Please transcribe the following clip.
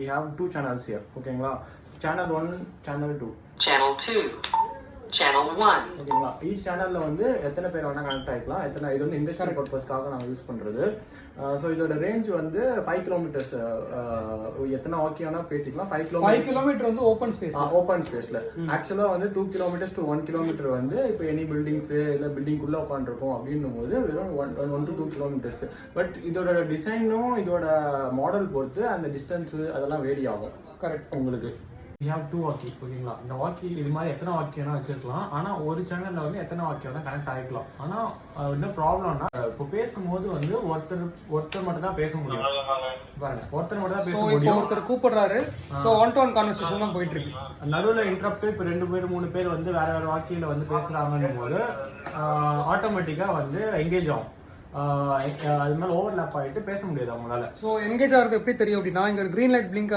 We have two channels here. ஓகேங்களா, channel 1, channel 2. Channel 2, Channel 1. ஓகேங்களா, each சேனல்ல வந்து எத்தனை பேர் வேணா கனெக்ட் ஆகிக்கலாம். இது வந்து இண்டஸ்ட்ரியல் பர்பஸ்க்காக நாங்கள் யூஸ் பண்றது. ஸோ இதோட ரேஞ்ச் வந்து 5 கிலோமீட்டர்ஸ். எத்தனை வாக்கி வேணா பேசிக்கலாம். 5 கிலோமீட்டர் வந்து ஓப்பன் ஸ்பேஸ். ஓப்பன் ஸ்பேஸ்ல ஆக்சுவலா வந்து 2 கிலோமீட்டர்ஸ் டு 1 கிலோமீட்டர் வந்து இப்போ எனி பில்டிங்ஸ் இல்ல பில்டிங்குள்ள உட்காந்துருக்கோம் அப்படின்னும் போது வெறும் 1 to 2 கிலோமீட்டர்ஸ். பட் இதோட டிசைனும் இதோட மாடல் பொறுத்து அந்த டிஸ்டன்ஸ் அதெல்லாம் வேரி ஆகும். கரெக்ட். உங்களுக்கு we have 2 வாக்கி. ஓகேங்களா, இந்த வாக்கி இது மாதிரி எத்தனை வாக்கி வேணா வச்சிருக்கலாம். ஆனா ஒரு சேனல்ல வந்து எத்தனை வாக்கி வேணா கனெக்ட் ஆகிக்கலாம். ஆனா என்ன ப்ராப்ளம்னா இப்போ பேசும்போது வந்து ஒருத்தர் மட்டும் தான் பேச முடியும். பாருங்க, ஒருத்தர் மட்டும் தான் பேச முடியும். ஒருத்தர் கூப்பிடுறாரு. சோ 1-to-1 கான்வர்சேஷன் தான் போயிட்டு இருக்கு. நடுவில் இன்டரப்ட் இப்போ 2 பேர் 3 பேர் வந்து வேற வேற வாக்கியில வந்து பேசுறாங்கன்னும் போது ஆட்டோமேட்டிக்கா வந்து எங்கேஜ் ஆகும். அது மேல ஓவர்லாப் ஆகிட்டு பேச முடியாது அவங்களால. ஸோ என்கேஜ் ஆகிறது எப்படி தெரியும் அப்படின்னா, இங்க ஒரு கிரீன் லைட் பிளிங்க்